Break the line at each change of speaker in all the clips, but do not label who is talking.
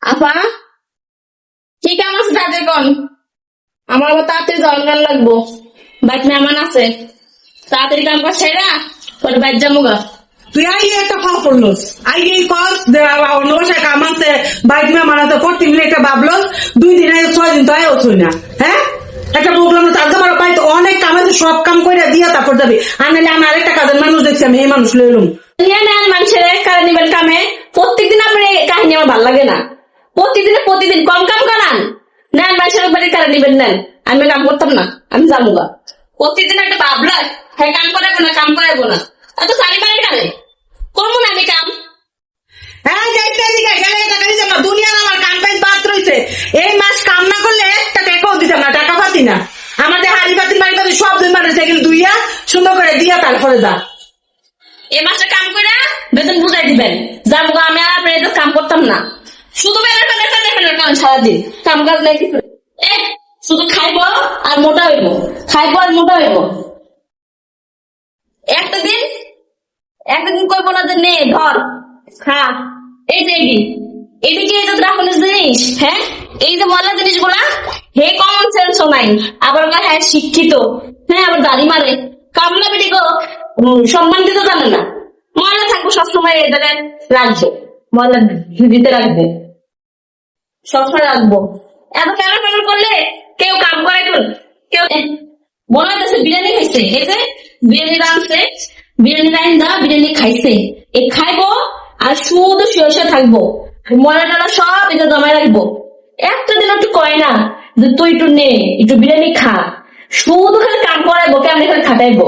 আপা কি কাম আছে তাদের কোন? আমার আবার তাড়াতাড়ি জলগান লাগবো, বাইক মেহমান আছে, তাড়াতাড়ি কাম কর সেরা পরে বাইক যাবো।
তুই আই একটা খাওয়া পড়লোস আই এই কস অন্য বাসায় কাম আনতে বাইক মে মানাতে করতে মিলে একটা ভাবলোস 2 দিন আগে 6 দিন তো আয় হচ্ছই না। হ্যাঁ একটা প্রোগ্রাম চালতে পারো পাই তো অনেক কাম আছে, সব কাম করে দিয়া তারপর যাবি। আর নাহলে আমি আরেকটা কাজের মানুষ দেখছি, আমি এই মানুষ লইলুম।
মানুষের কারণ নিবেন কামে, প্রত্যেকদিন আপনার কাহিনী আমার ভালো লাগে না। প্রতিদিন কম কাম করান নেন, মানুষের বাড়ির কারণ নিবেন নেন। আমি কাম করতাম না, আমি যাবো গা। প্রত্যেকদিন একটা ভাবলা হ্যাঁ কাম করাবো না, কাম করাবো না, এত সারি বাড়ির কারে করবো না আমি কাম।
হ্যাঁ যাইতে দিকে গেলে টাকা দিতাম না, দুনিয়ার আমার কাম পাই বাদ রইছে। এই মাস কাম না করলে একটা টাকাও দিতাম না, টাকা পাতি না। আমাদের হাড়ি পাতি বাড়ি পাতি সব দুই মানুষ এগুলো দুইয়া সুন্দর করে দিয়া তারপরে যা।
এই মাসে কাম করে বেতন বুঝাই দিবেন, যাবো গা। আমি আর আপনার এত কাম করতাম না, শুধু বেলার কারণ সারাদিন কাম কাজ নেই কিছু। শুধু খাইবো আর মোটা হইব, খাইবো আর মোটা হইব। একটা দিন কইবো না যে নে ধর খা। এই যে এদিকে এই যে দ্রাফনের জিনিস, হ্যাঁ এই যে ময়লা জিনিসগুলা, হে কমন সেন্সও নাই। আবার হ্যাঁ শিক্ষিত, হ্যাঁ আবার দাড়ি মারে। কামলা বেটি গো সম্মান দিতে জানে না। ময়লা থাকবো সবসময় এই জায়গায় রাখবে, ময়লা দিতে রাখবে, সবসময় রাখবো। এত কেন করলে কেউ কাম করে, কেউ মনে হচ্ছে বিরিয়ানি খাইছে। এই যে বিরিয়ানি রাঁধছে, বিরিয়ানি রান্দা বিরিয়ানি খাইছে, এ খাইবো আর শুধু শুয়ে থাকবো, ময়লা টলা সব এটা জমায় রাখবো। একটা দিন একটু কয় না যে তুই একটু নে একটু বিরিয়ানি খা, শুধু খালি কাম করাইবো, কেমন খালি খাটাইবো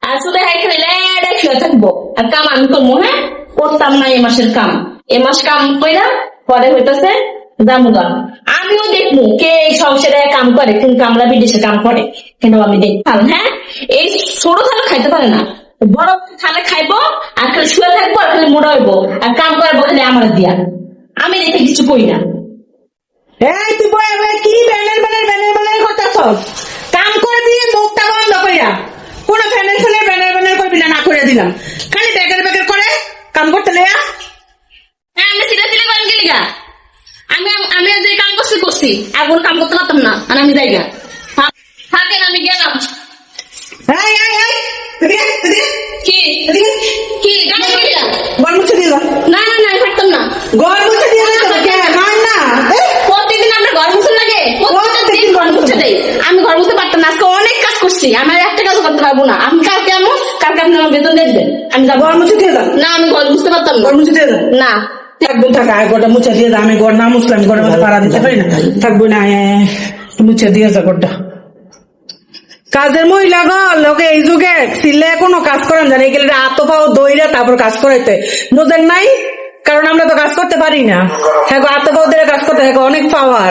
আর শুধু এখানে লেডাই শুয়ে থাকবো। আর কাম আমি করবো, হ্যাঁ করতাম না এ মাসের কাম। এ মাস কাম কইরা পরে হইতেছে জামুগা। আমিও দেখবো কে এই সংসারে কাম করে, কিন্তু কামলা বিদেশে কাম করে কেন আমি দেখতাম। হ্যাঁ এই ছোট থালে খাইতে পারে না, বড় থালে খাইবো আর খালি শুয়ে থাকবো আর খালি মোড়া হইবো আর কাম করাবো খালি আমার দিয়া। আমি দেখে কিছু কই না।
এই তুই কি ব্যানার করতেছস? কাম করবি মুখটা বন্ধ করিয়া, কোন ব্যানার করবি না, না করে দিলাম। খালি ব্যাগের করে কাম করতে লেয়া।
হ্যাঁ আমি সিলে করেন গেলি গা। আমি যে কাম করছি আর কোনো কাম করতে পারতাম না, আর আমি যাই গা। থাকেন আমি গেলাম। কি কি গান করিয়া
ঘর মুছে দিল
না থাকতাম না।
ঘর মুছে দিয়ে না
প্রতিদিন আপনার ঘর মুছে লাগে, প্রতিদিন ঘর মুছে দেয়। আমি ঘর মুছতে পারতাম না, আজকে অনেক কাজ করছি, আমার একটা কাজ করতে পারবো না। আমি কালকে কালকে আপনি আমার বেতন দেখবেন। আমি যাবো
ঘর মুছে দিয়ে যান।
না, আমি ঘর মুছতে পারতাম না।
ঘর মুছে দিয়ে যান
না
একদম থাকা ঘরটা মুছে দিয়ে যা। আমি ঘর না মুছলাম ঘরের মধ্যে পাড়া দিতে পারি না, থাকবো না। মুছে দিয়ে যা ঘরটা। কাজের মহিলা গো লোকে এই যুগে সিলে কোনো কাজ করেন জানে, গেলে হাত পাও দইরা তারপর কাজ করাইতে বোঝেন নাই, কারণ আমরা তো কাজ করতে পারি না। হ্যাঁ হাত পাও দিয়ে কাজ করতে অনেক পাওয়ার।